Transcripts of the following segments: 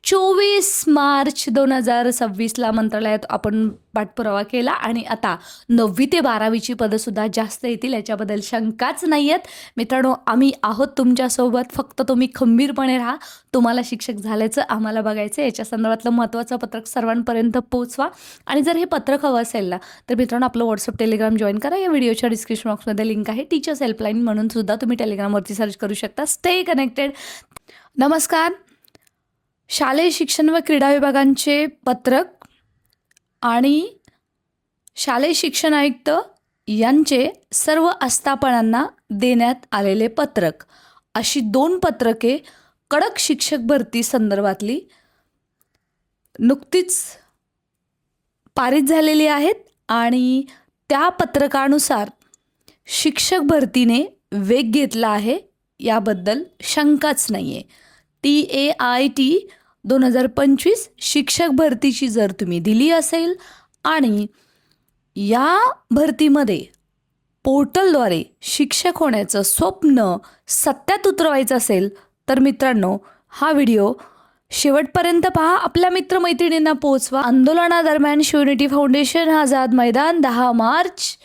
24 मार्च 2026ला मंत्रालयात आपण पाठपुरावा केला आणि आता 9वी ते 12वीची पदंसुद्धा जास्त येतील, याच्याबद्दल शंकाच नाही आहेत. मित्रांनो, आम्ही आहोत तुमच्यासोबत. फक्त तुम्ही खंबीरपणे राहा. तुम्हाला शिक्षक झाल्याचं आम्हाला बघायचं. याच्या संदर्भातलं महत्त्वाचं पत्रक सर्वांपर्यंत पोहोचवा. आणि जर हे पत्रक हवं असेल ना, तर मित्रांनो आपलं व्हॉट्सअप टेलिग्राम जॉईन करा. या व्हिडिओच्या डिस्क्रिप्शन बॉक्समध्ये लिंक आहे. टीचर्स हेल्पलाईन म्हणून सुद्धा तुम्ही टेलिग्रामवरती सर्च करू शकता. Stay connected. नमस्कार. शालेय शिक्षण व क्रीडा विभागांचे पत्रक आणि शालेय शिक्षण आयुक्त यांचे सर्व आस्थापनांना देण्यात आलेले पत्रक, अशी 2 पत्रके कडक शिक्षक भरती संदर्भातली नुकतीच पारित झालेली आहेत. आणि त्या पत्रकानुसार शिक्षक भरतीने वेग घेतला आहे, याबद्दल शंकाच नाही आहे. TAIT 2025 शिक्षक भरतीची जर तुम्ही दिली असेल आणि या भरतीमध्ये पोर्टलद्वारे शिक्षक होण्याचं स्वप्न सत्यात उतरवायचं असेल तर मित्रांनो हा व्हिडिओ शेवटपर्यंत पहा. आपल्या मित्रमैत्रिणींना पोहोचवा. आंदोलनादरम्यान शिवयुनिटी फाउंडेशन आझाद मैदान 10 मार्च.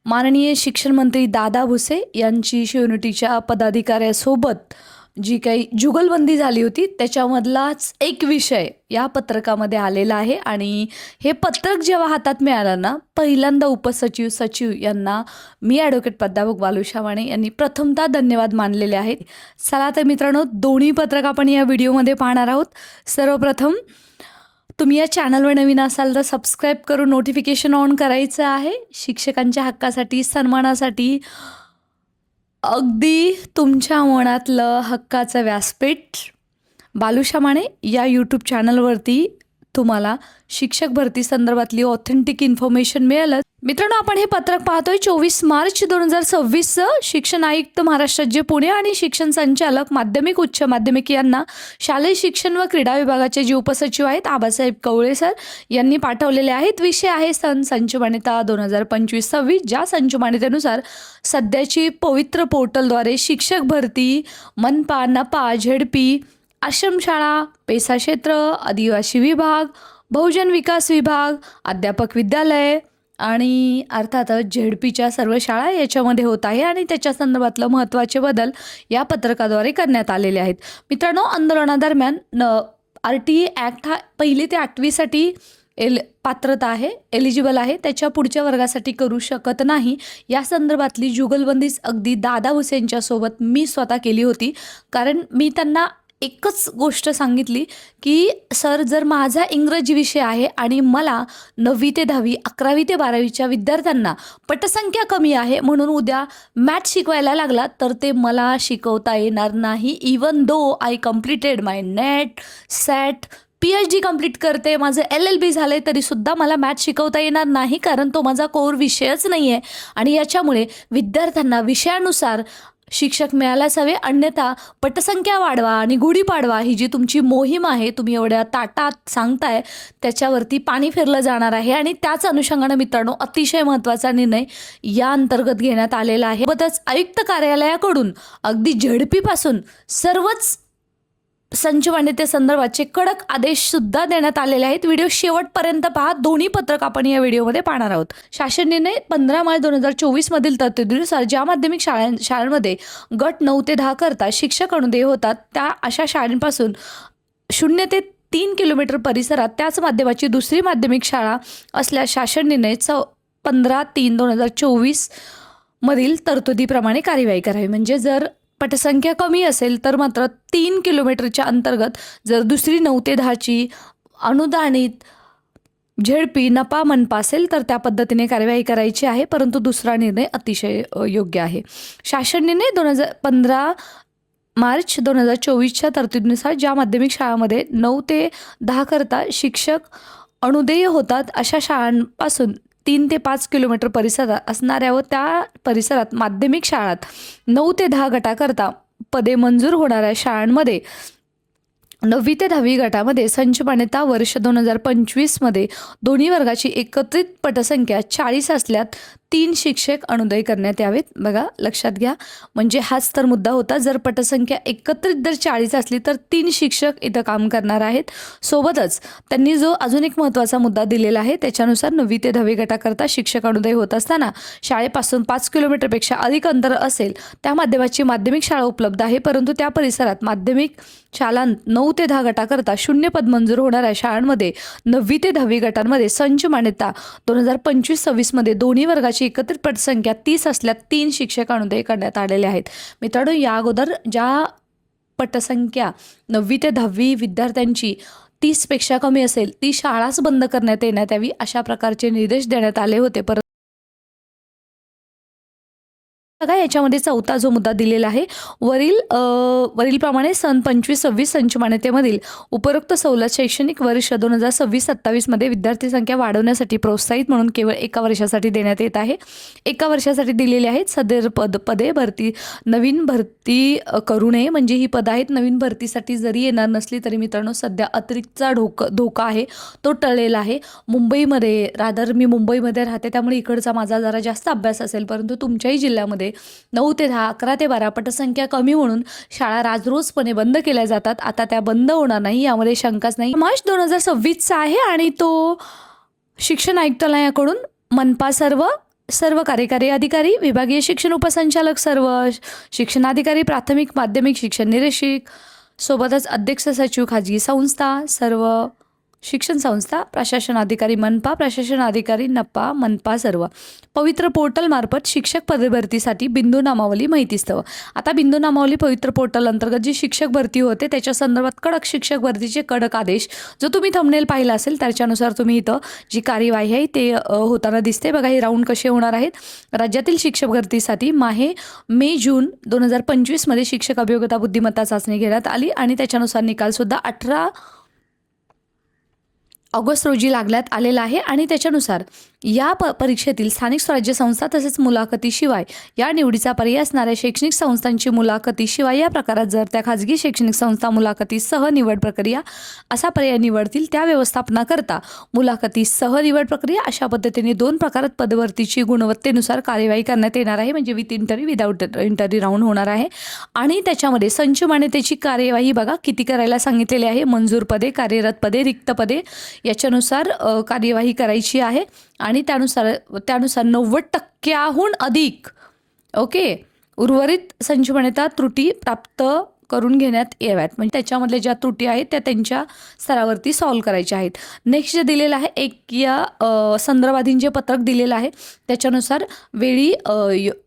माननीय शिक्षण मंत्री दादा भुसे यांची शिवयुनिटीच्या पदाधिकाऱ्यासोबत जी काही जुगलबंदी झाली होती त्याच्यामधलाच एक विषय या पत्रकामध्ये आलेला आहे. आणि हे पत्रक जेव्हा हातात मिळालं ना, पहिल्यांदा सचिव यांना मी ॲडव्होकेट प्राध्यापक बालू शहावाणे यांनी प्रथमतः धन्यवाद मानलेले आहेत. चला तर मित्रांनो, दोन्ही पत्रक आपण या व्हिडिओमध्ये पाहणार आहोत. सर्वप्रथम तुम्ही या चॅनलवर नवीन असाल तर सबस्क्राईब करून नोटिफिकेशन ऑन करायचं आहे. शिक्षकांच्या हक्कासाठी, सन्मानासाठी, अगदी तुमच्या मनातलं हक्काचं व्यासपीठ बालू शहावाणे या यूट्यूब चॅनलवरती तुम्हाला शिक्षक भरती संदर्भातली ऑथेंटिक इन्फॉर्मेशन मिळेलच. मित्रांनो, आपण हे पत्रक पाहतोय 24 मार्च 2026चं. शिक्षण आयुक्त महाराष्ट्र राज्य पुणे आणि शिक्षण संचालक माध्यमिक उच्च माध्यमिक यांना शालेय शिक्षण व क्रीडा विभागाचे जे उपसचिव आहेत आबासाहेब कवळे सर यांनी पाठवलेले आहेत. विषय आहे संच मान्यता 2025-26. ज्या संच मान्यतेनुसार सध्याची पवित्र पोर्टलद्वारे शिक्षक भरती मनपा, नपा, झेडपी, आश्रमशाळा, पेसा क्षेत्र, आदिवासी विभाग, बहुजन विकास विभाग, अध्यापक विद्यालय आणि अर्थातच झेडपीच्या सर्व शाळा याच्यामध्ये होत आहे. आणि त्याच्या संदर्भातलं महत्त्वाचे बदल या पत्रकाद्वारे करण्यात आलेले आहेत. मित्रांनो, आंदोलनादरम्यान RTA ॲक्ट हा 1ली ते 8वीसाठी पात्रता आहे, एलिजिबल आहे. त्याच्या पुढच्या वर्गासाठी करू शकत नाही. या संदर्भातली जुगलबंदीच अगदी दादा भुसेंच्यासोबत मी स्वतः केली होती. कारण मी त्यांना एकच गोष्ट सांगितली की सर, जर माझा इंग्रजी विषय आहे आणि मला 9वी ते 10वी, 11वी ते 12वीच्या विद्यार्थ्यांना पटसंख्या कमी आहे म्हणून उद्या मॅथ शिकवायला लागला तर ते मला शिकवता येणार नाही. Even though I completed my NET, SET, PhD complete करते, माझं LLB झालं आहे, तरीसुद्धा मला मॅथ शिकवता येणार नाही, कारण तो माझा कोर विषयच नाही आहे. आणि याच्यामुळे विद्यार्थ्यांना विषयानुसार शिक्षक मिळायलाच हवे, अन्यथा पटसंख्या वाढवा आणि गुढीपाडवा ही जी तुमची मोहीम आहे, तुम्ही एवढ्या ताटात सांगताय, त्याच्यावरती पाणी फिरलं जाणार आहे. आणि त्याच अनुषंगानं मित्रांनो अतिशय महत्त्वाचा निर्णय या अंतर्गत घेण्यात आलेला आहे. सोबतच आयुक्त कार्यालयाकडून अगदी झेडपीपासून सर्वच संच मान्यतेसंदर्भातचे कडक आदेशसुद्धा देण्यात आलेले आहेत. व्हिडिओ शेवटपर्यंत पहा. दोन्ही पत्रक आपण या व्हिडिओमध्ये पाहणार आहोत. शासन निर्णय 15 मार्च 2024 तरतुदीनुसार ज्या माध्यमिक शाळांमध्ये गट 9 ते 10 करता शिक्षक अनुदेय होतात त्या अशा शाळांपासून 0 ते 3 किलोमीटर परिसरात त्याच माध्यमाची दुसरी माध्यमिक शाळा असल्यास शासन निर्णय 15/3/2024 मधील तरतुदीप्रमाणे कार्यवाही करावी. म्हणजे जर पटसंख्या कमी असेल तर मात्र 3 किलोमीटरच्या अंतर्गत जर दुसरी 9 ते 10ची अनुदानित झेडपी, नपा, मनपा असेल तर त्या पद्धतीने कार्यवाही करायची आहे. परंतु दुसरा निर्णय अतिशय योग्य आहे. शासन निर्णय 15 मार्च 2024च्या तरतुदीनुसार ज्या माध्यमिक शाळांमध्ये 9 ते 10 करता शिक्षक अनुदेय होतात अशा शाळांपासून 3 ते 5 किलोमीटर परिसरात असणाऱ्या व त्या परिसरात माध्यमिक शाळात 9 ते 10 गटाकरता पदे मंजूर होणाऱ्या शाळांमध्ये 9वी ते 10वी गटामध्ये संच मान्यता वर्ष 2025 मध्ये दोन्ही वर्गाची एकत्रित पटसंख्या 40 असल्यात 3 शिक्षक अनुदय करण्यात यावेत. बघा लक्षात घ्या, म्हणजे हाच तर मुद्दा होता. जर पटसंख्या एकत्रित जर 40 असली तर 3 शिक्षक इथं काम करणार आहेत. सोबतच त्यांनी जो अजून एक महत्त्वाचा मुद्दा दिलेला आहे, त्याच्यानुसार 9वी ते 10वी गटाकरता शिक्षक अनुदय होत असताना शाळेपासून 5 किलोमीटरपेक्षा अधिक अंतर असेल त्या माध्यमाची माध्यमिक शाळा उपलब्ध आहे, परंतु त्या परिसरात माध्यमिक शाळा 9 ते 10 गटाकरता 0 पद मंजूर होणाऱ्या शाळांमध्ये 9वी ते 10वी गटांमध्ये संच मान्यता 2025-26 मध्ये दोन्ही वर्गाची एकत्रित पटसंख्या 30 असल्यास 3 शिक्षक अनुदय करण्यात आलेले आहेत. मित्रांनो, या अगोदर ज्या पटसंख्या 9वी ते 10वी विद्यार्थ्यांची 30पेक्षा कमी असेल ती शाळाच बंद करण्यात येण्यात यावी अशा प्रकारचे निर्देश देण्यात आले होते. बघा याच्यामध्ये चौथा जो मुद्दा दिलेला आहे, वरीलप्रमाणे सन 25-26 संच मान्यतेमधील उपरोक्त सवलत शैक्षणिक वर्ष 2026-27 मध्ये विद्यार्थी संख्या वाढवण्यासाठी प्रोत्साहित म्हणून केवळ 1 वर्षासाठी देण्यात येत आहे. 1 वर्षासाठी दिलेली आहेत. सदर पदे नवीन भरती करू नये, म्हणजे ही पदं आहेत नवीन भरतीसाठी जरी येणार नसली तरी मित्रांनो सध्या अतिरिक्तचा धोका आहे तो टळलेला आहे. मुंबईमध्ये मी मुंबईमध्ये राहते त्यामुळे इकडचा माझा जरा जास्त अभ्यास असेल, परंतु तुमच्याही जिल्ह्यामध्ये 9 ते 10, 11 ते 12 पटसंख्या कमी म्हणून शाळा राजरोजपणे बंद केल्या जातात. आता त्या बंद होणार नाही यामध्ये शंकाच नाही. मार्च 2026चा आहे आणि तो शिक्षण आयुक्तालयाकडून मनपा सर्व कार्यकारी अधिकारी, विभागीय शिक्षण उपसंचालक, सर्व शिक्षणाधिकारी, प्राथमिक माध्यमिक शिक्षण निरीक्षक, सोबतच अध्यक्ष सचिव खाजगी संस्था, सर्व शिक्षण संस्था, प्रशासन अधिकारी मनपा, प्रशासन अधिकारी नपा, मनपा सर्व पवित्र पोर्टल मार्फत शिक्षक पदभरतीसाठी बिंदू नामावली माहिती स्थळ. आता बिंदू नामावली पवित्र पोर्टल अंतर्गत जी शिक्षक भरती होते त्याच्या संदर्भात कडक शिक्षक भरतीचे कडक आदेश, जो तुम्ही थंबनेल पाहिला असेल त्याच्यानुसार तुम्ही इथं जी कार्यवाही आहे ते होताना दिसते. बघा हे राऊंड कसे होणार आहेत. राज्यातील शिक्षक भरतीसाठी मे-जून 2025 मध्ये शिक्षक अभियोग्यता बुद्धिमत्ता चाचणी घेण्यात आली आणि त्याच्यानुसार निकालसुद्धा 18 ऑगस्ट रोजी लागण्यात आलेला आहे आणि त्याच्यानुसार या परीक्षेतील स्थानिक स्वराज्य संस्था तसेच मुलाखतीशिवाय या निवडीचा पर्याय असणाऱ्या शैक्षणिक संस्थांची मुलाखतीशिवाय या प्रकारात जर त्या खाजगी शैक्षणिक संस्था मुलाखतीसह निवड प्रक्रिया असा पर्याय निवडतील त्या व्यवस्थापनाकरता मुलाखतीसह निवड प्रक्रिया अशा पद्धतीने 2 प्रकारात पदभरतीची गुणवत्तेनुसार कार्यवाही करण्यात येणार आहे, म्हणजे with interview without interview round होणार आहे. आणि त्याच्यामध्ये संच मान्यतेची कार्यवाही बघा किती करायला सांगितलेली आहे. मंजूर पदे, कार्यरत पदे, रिक्त पदे याच्यानुसार कार्यवाही करायची आहे आणि त्यानुसार 90% अधिक उर्वरित संच मान्यता त्रुटी प्राप्त करून घेण्यात याव्यात, म्हणजे त्याच्यामधल्या ज्या त्रुटी आहेत त्या त्यांच्या स्तरावरती सॉल्व्ह करायच्या आहेत. नेक्स्ट जे दिलेलं आहे एक या संदर्भाधीन जे पत्रक दिलेलं आहे त्याच्यानुसार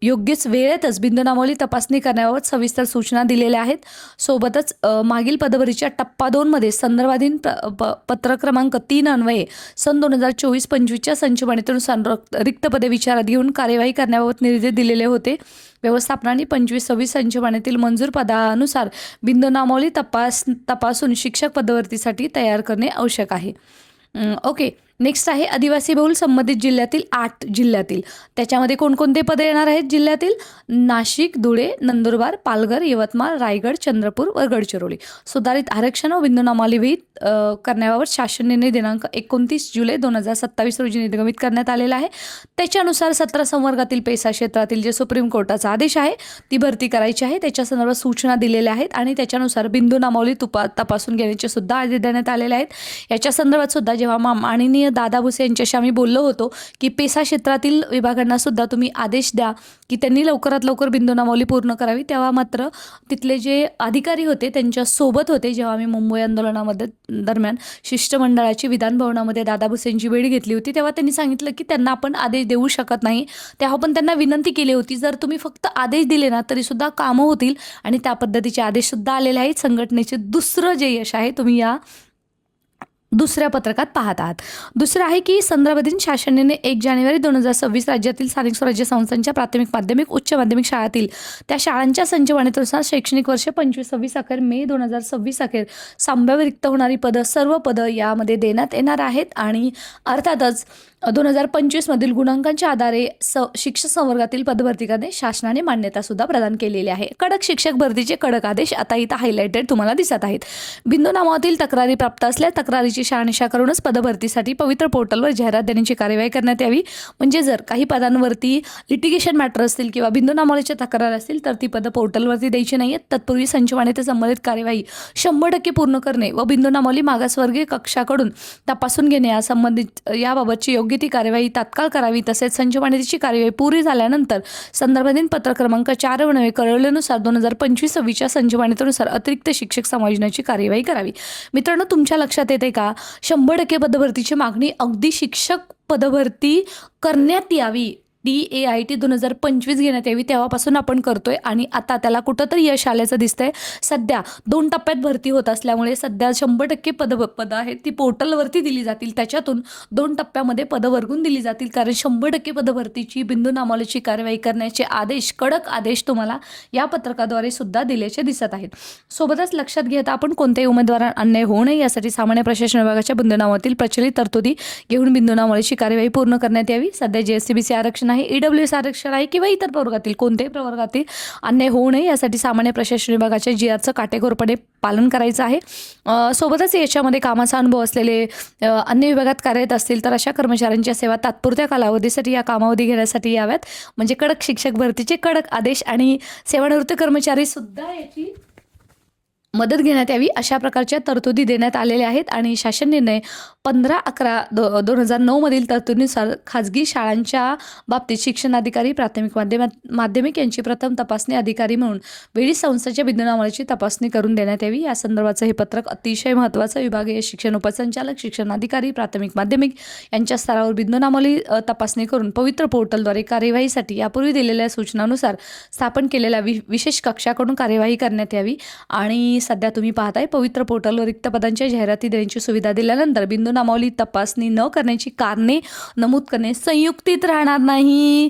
योग्यच वेळेतच बिंदूनामावली तपासणी करण्याबाबत सविस्तर सूचना दिलेल्या आहेत. सोबतच मागील पदभरतीच्या टप्पा 2 मध्ये संदर्भाधीन पत्र क्रमांक 3 अन्वये सन 2024-25च्या संच मान्यतेनुसार रिक्त पदे विचारात घेऊन कार्यवाही करण्याबाबत निर्देश दिलेले होते. व्यवस्थापनाने 25-26 संच मान्यतेतील मंजूर पदानुसार बिंदूनामावली तपासून शिक्षक पदभरतीसाठी तयार करणे आवश्यक आहे. नेक्स्ट आहे आदिवासी बहुल संबंधित जिल्ह्यातील 8 जिल्ह्यातील त्याच्यामध्ये कोणकोणते पदे येणार आहेत. जिल्ह्यातील नाशिक, धुळे, नंदुरबार, पालघर, यवतमाळ, रायगड, चंद्रपूर व गडचिरोली. सुधारित आरक्षण व बिंदूनामावली विहित करण्याबाबत शासन निर्णय दिनांक 29 जुलै 2027 रोजी निर्गमित करण्यात आलेला आहे. त्याच्यानुसार 17 संवर्गातील पेसा क्षेत्रातील जे सुप्रीम कोर्टाचा आदेश आहे ती भरती करायची आहे. त्याच्या संदर्भात सूचना दिलेल्या आहेत आणि त्याच्यानुसार बिंदूनामावली तपासून घेण्याचे सुद्धा आदेश देण्यात आलेले आहेत. याच्या संदर्भात सुद्धा जेव्हा माननीय दादा भुसे यांच्याशी आम्ही बोललो होतो की पेसा क्षेत्रातील विभागांना सुद्धा तुम्ही आदेश द्या की त्यांनी लवकरात लवकर बिंदूनामावली पूर्ण करावी, तेव्हा मात्र तिथले जे अधिकारी होते त्यांच्या सोबत होते. जेव्हा आम्ही मुंबई आंदोलनामध्ये दरम्यान शिष्टमंडळाची विधानभवनामध्ये दादा भुसेंची भेट घेतली होती तेव्हा त्यांनी सांगितलं की त्यांना आपण आदेश देऊ शकत नाही. तेव्हा पण त्यांना विनंती केली होती जर तुम्ही फक्त आदेश दिले ना तरीसुद्धा कामं होतील आणि त्या पद्धतीचे आदेशसुद्धा आलेले आहेत. संघटनेचे दुसरं जे यश आहे तुम्ही या दुसऱ्या पत्रकात पाहत आहात. दुसरं आहे की संदर्भाधीन शासन निर्णय 1 जानेवारी 2026 राज्यातील स्थानिक स्वराज्य संस्थांच्या प्राथमिक, माध्यमिक, उच्च माध्यमिक शाळातील त्या शाळांच्या संच मान्यतेनुसार शैक्षणिक वर्ष 25-26 अखेर मे 2026 अखेर संभाव्य रिक्त होणारी पदं सर्व पदं यामध्ये देण्यात येणार आहेत. आणि अर्थातच 2025 मधील गुणांकांच्या आधारे शिक्षक संवर्गातील पदभरती करणे शासनाने मान्यता सुद्धा प्रदान केलेली आहे. कडक शिक्षक भरतीचे कडक आदेश आता इथं हायलाइटेड तुम्हाला दिसत आहेत. बिंदू नामावरील तक्रारी प्राप्त असल्यास तक्रारीची शहानिशा करूनच पदभरतीसाठी पवित्र पोर्टलवर जाहिरात देण्याची कार्यवाही करण्यात यावी. म्हणजे जर काही पदांवरती लिटिगेशन मॅटर असतील किंवा बिंदू नामावलीच्या तक्रार असतील तर ती पदं पोर्टलवरती द्यायची नाही आहेत. तत्पूर्वी संचवाने ते संबंधित कार्यवाही 100% पूर्ण करणे व बिंदू नामावली मागासवर्गीय कक्षाकडून तपासून घेणे या संबंधित याबाबतची योग्य ती कार्यवाही तात्काळ करावी. तसेच संचमान्यतेची कार्यवाही पूर्ण झाल्यानंतर संदर्भाधीन पत्र क्रमांक 4 कळवल्यानुसार 2025-26च्या संचमान्यतेनुसार अतिरिक्त शिक्षक समायोजनाची कार्यवाही करावी. मित्रांनो, तुमच्या लक्षात येते का 100% पदभरतीची मागणी अगदी शिक्षक पदभरती करण्यात यावी. DAIT 2025 घेण्यात यावी तेव्हापासून आपण करतोय आणि आता त्याला कुठंतरी यश आल्याचं दिसतंय. सध्या 2 टप्प्यात भरती होत असल्यामुळे सध्या 100% पदं आहेत ती पोर्टलवरती दिली जातील. त्याच्यातून 2 टप्प्यामध्ये पदं वर्गून दिली जातील कारण 100% पदभरतीची बिंदू नामावलीची कार्यवाही करण्याचे आदेश, कडक आदेश तुम्हाला या पत्रकाद्वारे सुद्धा दिल्याचे दिसत आहेत. सोबतच लक्षात घेता आपण कोणत्याही उमेदवारांना अन्याय होऊ नये यासाठी सामान्य प्रशासन विभागाच्या बिंदू नामावलीतील प्रचलित तरतुदी घेऊन बिंदू नामावलीची कार्यवाही पूर्ण करण्यात यावी. सध्या JSTBC आरक्षण आहे, EWS आरक्षण आहे किंवा इतर प्रवर्गातील कोणत्याही प्रवर्गातील अन्याय होऊ नये यासाठी सामान्य प्रशासन विभागाच्या GRचं काटेकोरपणे पालन करायचं आहे. सोबतच याच्यामध्ये कामाचा अनुभव असलेले अन्य विभागात कार्यरत असतील तर अशा कर्मचाऱ्यांच्या सेवा तात्पुरत्या कालावधीसाठी या कामावधी घेण्यासाठी याव्यात. म्हणजे कडक शिक्षक भरतीचे कडक आदेश आणि सेवानिवृत्त कर्मचारी सुद्धा याची मदत घेण्यात यावी अशा प्रकारच्या तरतुदी देण्यात आलेल्या आहेत. आणि शासन निर्णय 15/11/2009 मधील तरतुदीनुसार खाजगी शाळांच्या बाबतीत शिक्षणाधिकारी, प्राथमिक माध्यमिक यांची प्रथम तपासणी अधिकारी म्हणून वेळी संस्थेच्या बिंदू नामावलीची तपासणी करून देण्यात यावी. या संदर्भाचं हे पत्रक अतिशय महत्त्वाचं. विभागीय शिक्षण उपसंचालक, शिक्षणाधिकारी, प्राथमिक माध्यमिक यांच्या स्तरावर बिंदू नामावली तपासणी करून पवित्र पोर्टलद्वारे कार्यवाहीसाठी यापूर्वी दिलेल्या सूचनानुसार स्थापन केलेल्या विशेष कक्षाकडून कार्यवाही करण्यात यावी. आणि सध्या तुम्ही पाहताय पवित्र पोर्टलवर रिक्त पदांच्या जाहिराती देण्याची सुविधा दिल्यानंतर बिंदू नामावली तपासणी न करण्याची कारणे नमूद करणे संयुक्तित राहणार नाही.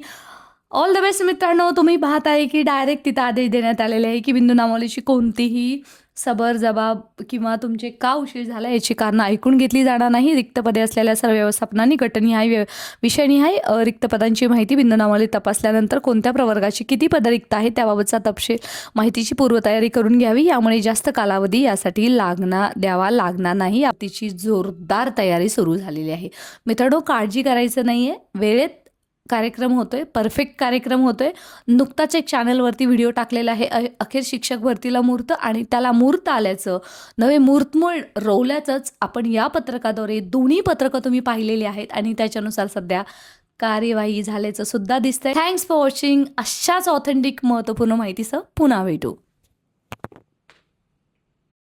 ऑल द बेस्ट मित्रांनो. तुम्ही पाहताय की डायरेक्ट तिथं आदेश देण्यात आलेले आहे की बिंदू नामावलीची कोणतीही सबर जबाब किंवा तुमचे का उशीर झाला याची कारणं ऐकून घेतली जाणार नाही. रिक्त पदे असलेल्या सर्व व्यवस्थापनांनी गटनिहाय विषयनिहाय रिक्त पदांची माहिती बिंदू नामावली तपासल्यानंतर कोणत्या प्रवर्गाची किती पदं रिक्त आहेत त्याबाबतचा तपशील माहितीची पूर्वतयारी करून घ्यावी. यामुळे जास्त कालावधी यासाठी द्यावा लागणार नाही. तिची जोरदार तयारी सुरू झालेली आहे. मित्रांनो, काळजी करायचं नाही आहे. वेळेत कार्यक्रम होतोय, परफेक्ट कार्यक्रम होतोय. नुकताच एक चॅनलवरती व्हिडिओ टाकलेला आहे अखेर शिक्षक भरतीला मुहूर्त, आणि त्याला मुहूर्त आल्याचं, नवे मुहूर्तमूळ रोवल्याचंच आपण या पत्रकाद्वारे दोन्ही पत्रकं तुम्ही पाहिलेली आहेत आणि त्याच्यानुसार सध्या कार्यवाही झाल्याचं सुद्धा दिसतंय. Thanks for watching. अशाच ऑथेंटिक महत्त्वपूर्ण माहितीसह पुन्हा भेटू.